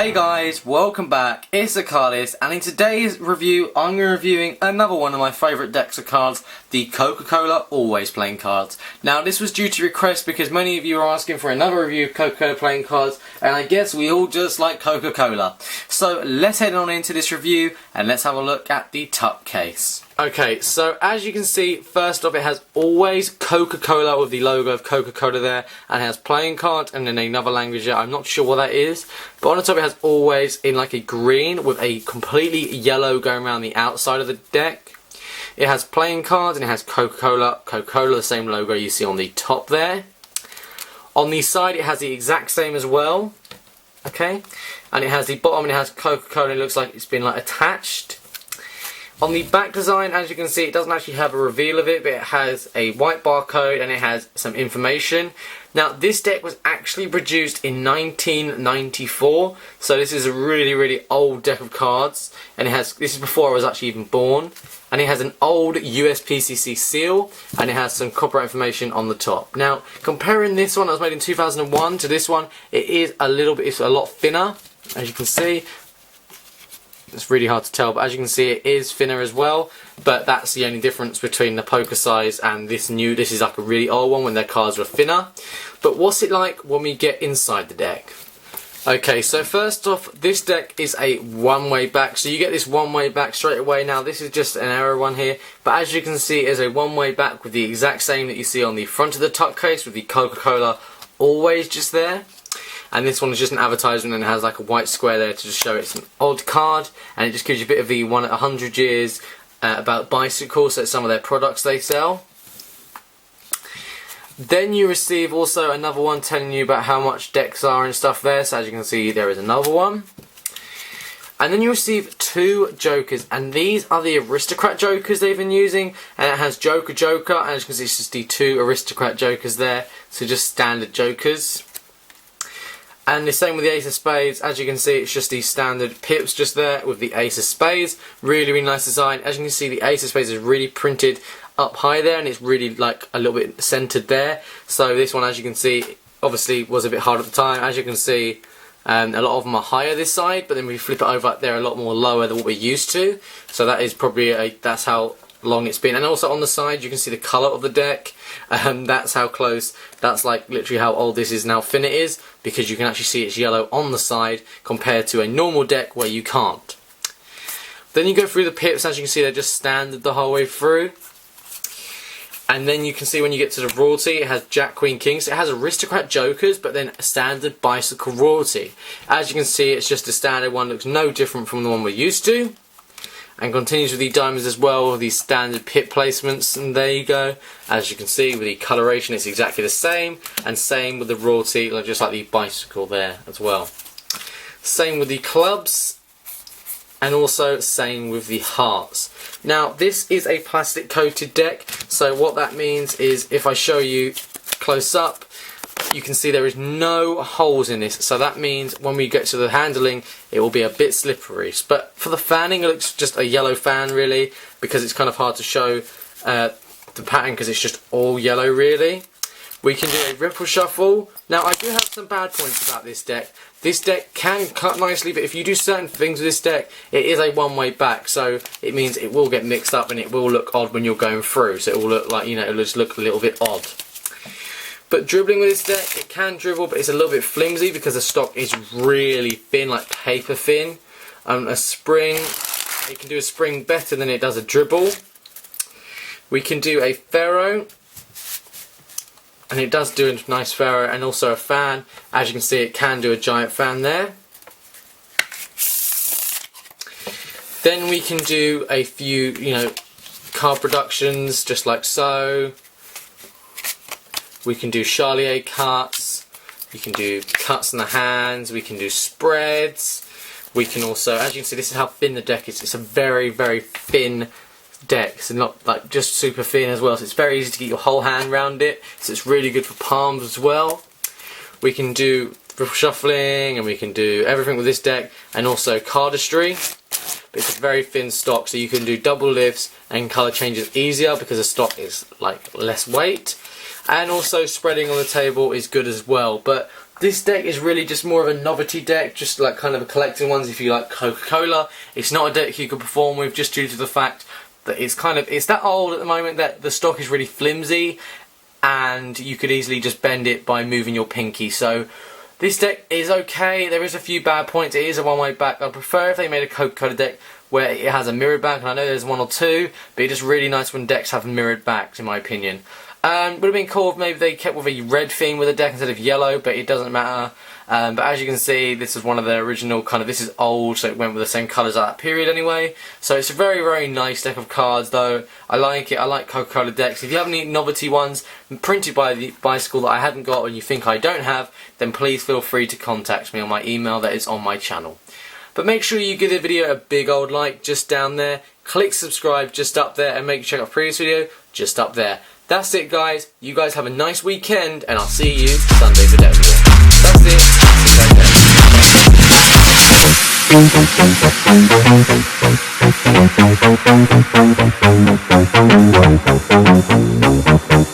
Hey guys, welcome back, it's TheCardists, and in today's review I'm reviewing another one of my favourite decks of cards, the Coca-Cola Always playing cards. Now this was due to request because many of you are asking for another review of Coca-Cola playing cards, and I guess we all just like Coca-Cola. So let's head on into this review and let's have a look at the top case. Okay, so as you can see, first off it has Always Coca-Cola with the logo of Coca-Cola there, and it has playing cards and in another language there, I'm not sure what that is, but on the top it has Always in like a green with a completely yellow going around the outside of the deck. It has playing cards and it has Coca-Cola, the same logo you see on the top there. On the side it has the exact same as well, okay, and it has the bottom and it has Coca-Cola, it looks like it's been like attached. On the back design, as you can see, it doesn't actually have a reveal of it, but it has a white barcode and it has some information. Now, this deck was actually produced in 1994, so this is a really old deck of cards, and it has, this is before I was actually even born, and it has an old Us Pcc seal, and it has some copyright information on the top. Now, comparing this one that was made in 2001 to this one, it is a little bit, it's a lot thinner, as you can see. It's really hard to tell, but as you can see it is thinner as well, but that's the only difference between the poker size and this is like a really old one when their cards were thinner. But what's it like when we get inside the deck? Okay, so first off, this deck is a one-way back, so you get this one-way back straight away. Now this is just an error one here, but as you can see it is a one-way back with the exact same that you see on the front of the top case with the Coca-Cola Always just there. And this one is just an advertisement and it has like a white square there to just show it's an odd card, and it just gives you a bit of the 100 years about bicycles, so it's some of their products they sell. Then you receive also another one telling you about how much decks are and stuff there, so as you can see there is another one. And then you receive two jokers, and these are the aristocrat jokers they've been using, and it has Joker, and as you can see it's just the two aristocrat jokers there, so just standard jokers. And the same with the Ace of Spades, as you can see it's just the standard pips just there with the Ace of Spades. Really nice design. As you can see the Ace of Spades is really printed up high there and it's really like a little bit centered there. So this one, as you can see, obviously was a bit hard at the time. As you can see a lot of them are higher this side, but then we flip it over they're a lot more lower than what we're used to. So that is probably that's how long it's been. And also on the side you can see the colour of the deck. That's how close, that's like literally how old this is now thin it is, because you can actually see it's yellow on the side compared to a normal deck where you can't. Then you go through the pips, as you can see they're just standard the whole way through. And then you can see when you get to the royalty it has Jack, Queen, King, so it has aristocrat jokers but then standard bicycle royalty. As you can see it's just a standard one, looks no different from the one we're used to. And continues with the diamonds as well, with these standard pip placements, and there you go. As you can see with the coloration it's exactly the same, and same with the royalty, just like the bicycle there as well. Same with the clubs, and also same with the hearts. Now this is a plastic coated deck, so what that means is if I show you close up, you can see there is no holes in this, so that means when we get to the handling it will be a bit slippery. But for the fanning it looks just a yellow fan really, because it's kind of hard to show the pattern because it's just all yellow really. We can do a ripple shuffle. Now I do have some bad points about this deck. This deck can cut nicely, but if you do certain things with this deck it is a one-way back, so it means it will get mixed up and it will look odd when you're going through, so it will look like, you know, it'll just look a little bit odd. But dribbling with this deck, it can dribble, but it's a little bit flimsy because the stock is really thin, like paper thin. A spring, it can do a spring better than it does a dribble. We can do a ferro, and it does do a nice ferro, and also a fan. As you can see, it can do a giant fan there. Then we can do a few, you know, card productions, just like so. We can do Charlier cuts, we can do cuts in the hands, we can do spreads, we can also, as you can see this is how thin the deck is, it's a very thin deck, so not like just super thin as well, so it's very easy to get your whole hand around it, so it's really good for palms as well. We can do ripple shuffling and we can do everything with this deck, and also cardistry, but it's a very thin stock so you can do double lifts and colour changes easier because the stock is like less weight. And also spreading on the table is good as well, but This deck is really just more of a novelty deck, just like kind of a collecting ones if you like Coca-Cola. It's not a deck you can perform with just due to the fact that it's that old at the moment that the stock is really flimsy and you could easily just bend it by moving your pinky. So this deck is okay. There is a few bad points. It is a one-way back. I'd prefer if they made a Coca-Cola deck where it has a mirrored back, and I know there's one or two, but it's just really nice when decks have mirrored backs, in my opinion. Would have been cool if maybe they kept with a red theme with the deck instead of yellow, but it doesn't matter. But as you can see, this is one of the original kind of, this is old, so it went with the same colours at that period anyway. So it's a very, very nice deck of cards though. I like it. I like Coca-Cola decks. If you have any novelty ones printed by the bicycle that I haven't got or you think I don't have, then please feel free to contact me on my email that is on my channel. But make sure you give the video a big old like just down there. Click subscribe just up there, and make sure you check out the previous video just up there. That's it, guys. You guys have a nice weekend, and I'll see you Sunday for Deck War. That's it. See you guys then.